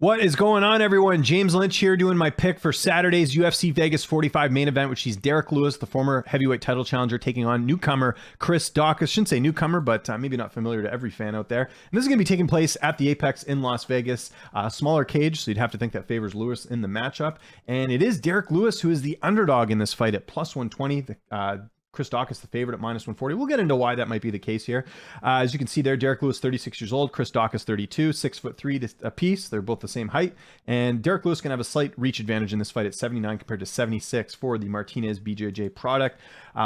What is going on, everyone? James Lynch here doing my pick for Saturday's UFC Vegas 45 main event, which sees Derrick Lewis, the former heavyweight title challenger, taking on newcomer Chris Daukaus. Shouldn't say newcomer, but maybe not familiar to every fan out there. And this is going to be taking place at the Apex in Las Vegas. Smaller cage, so you'd have to think that favors Lewis in the matchup. And it is Derrick Lewis who is the underdog in this fight at plus 120. Chris Daukaus, the favorite, at minus 140. We'll get into why that might be the case here. As you can see there, Derrick Lewis, 36 years old. Chris Daukaus, 32, 6'3" apiece. They're both the same height. And Derrick Lewis can have a slight reach advantage in this fight at 79 compared to 76 for the Martinez BJJ product.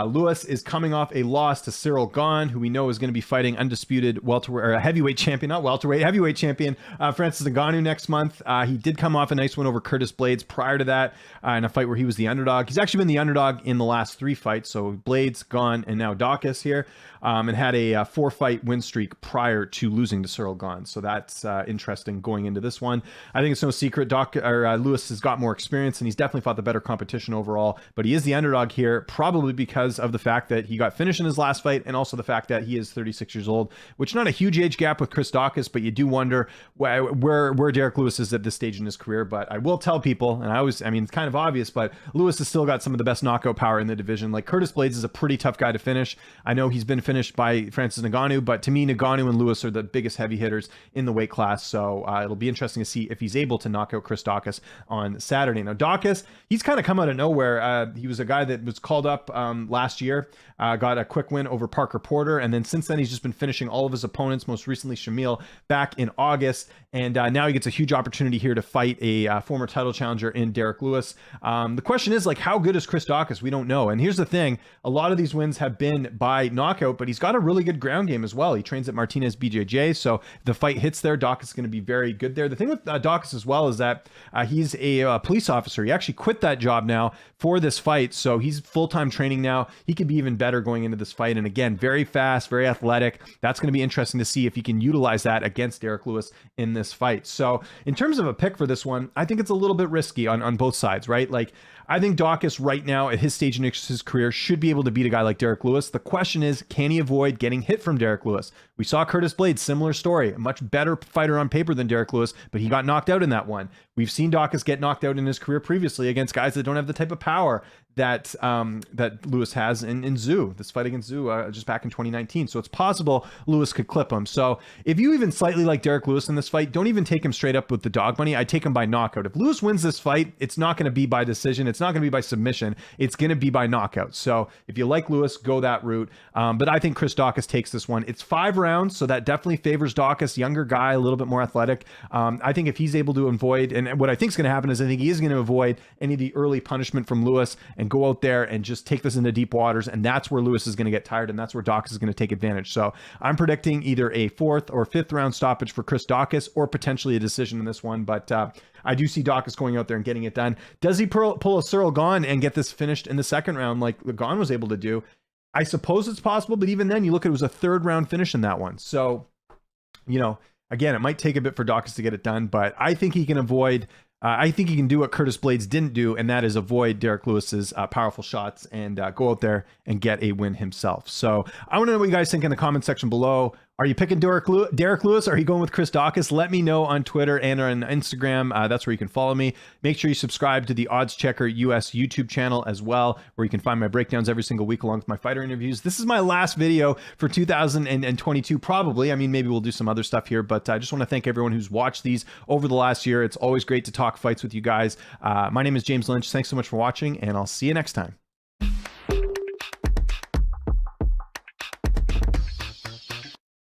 Lewis is coming off a loss to Cyril Gane, who we know is going to be fighting undisputed welterweight or heavyweight champion, not welterweight, heavyweight champion Francis Ngannou next month. He did come off a nice win over Curtis Blaydes prior to that in a fight where he was the underdog. He's actually been the underdog in the last 3 fights. So Blaydes, Gane, and now Daukaus here, and had a 4-fight win streak prior to losing to Cyril Gane. So that's interesting going into this one. I think it's no secret Lewis has got more experience, and he's definitely fought the better competition overall, but he is the underdog here, probably because of the fact that he got finished in his last fight, and also the fact that he is 36 years old, which not a huge age gap with Chris Daukaus, but you do wonder where Derrick Lewis is at this stage in his career. But I will tell people, and I mean, it's kind of obvious, but Lewis has still got some of the best knockout power in the division. Like, Curtis Blaydes is a pretty tough guy to finish. I know he's been finished by Francis Ngannou, but to me, Ngannou and Lewis are the biggest heavy hitters in the weight class. So it'll be interesting to see if he's able to knock out Chris Daukaus on Saturday. Now, Daukaus, he's kind of come out of nowhere. He was a guy that was called up last year, got a quick win over Parker Porter, and then since then he's just been finishing all of his opponents, most recently Shamil back in August, and now he gets a huge opportunity here to fight a former title challenger in Derrick Lewis. The question is, like, how good is Chris Daukaus? We don't know. And here's the thing, a lot of these wins have been by knockout, but he's got a really good ground game as well. He trains at Martinez BJJ, so if the fight hits there, Daukaus is going to be very good there. The thing with Daukaus as well is that he's a police officer. He actually quit that job now for this fight, so he's full-time training now. He could be even better going into this fight, and again, very fast, very athletic. That's going to be interesting to see if he can utilize that against Derrick Lewis in this fight. So in terms of a pick for this one, I think it's a little bit risky on both sides, right? Like, I think Daukaus right now at his stage in his career should be able to beat a guy like Derrick Lewis. The question is, can he avoid getting hit from Derrick Lewis? We saw Curtis Blaydes, similar story, a much better fighter on paper than Derrick Lewis, but he got knocked out in that one. We've seen Daukaus get knocked out in his career previously against guys that don't have the type of power that Lewis has in Zhu, this fight against Zhu just back in 2019. So it's possible Lewis could clip him. So if you even slightly like Derrick Lewis in this fight, don't even take him straight up with the dog money. I'd take him by knockout. If Lewis wins this fight, it's not going to be by decision. It's not going to be by submission. It's going to be by knockout. So if you like Lewis, go that route. But I think Chris Daukaus takes this one. It's 5 rounds, so that definitely favors Daukaus, younger guy, a little bit more athletic. I think if he's able to avoid, and what I think is going to happen is I think he is going to avoid any of the early punishment from Lewis and go out there and just take this into deep waters, and that's where Lewis is going to get tired, and that's where Daukaus is going to take advantage. So I'm predicting either a 4th or 5th round stoppage for Chris Daukaus, or potentially a decision in this one, but I do see Daukaus going out there and getting it done. Does he pull a Cyril Gane and get this finished in the 2nd round like Gane was able to do? I suppose it's possible, but even then, you look at it, was a 3rd round finish in that one. So, you know, again, it might take a bit for Daukaus to get it done, but I think he can avoid I think he can do what Curtis Blaydes didn't do, and that is avoid Derrick Lewis's powerful shots and go out there and get a win himself. So I want to know what you guys think in the comment section below. Are you picking Derrick Lewis? Or are you going with Chris Daukaus? Let me know on Twitter and on Instagram. That's where you can follow me. Make sure you subscribe to the Odds Checker US YouTube channel as well, where you can find my breakdowns every single week along with my fighter interviews. This is my last video for 2022, probably. I mean, maybe we'll do some other stuff here, but I just want to thank everyone who's watched these over the last year. It's always great to talk fights with you guys. My name is James Lynch. Thanks so much for watching, and I'll see you next time.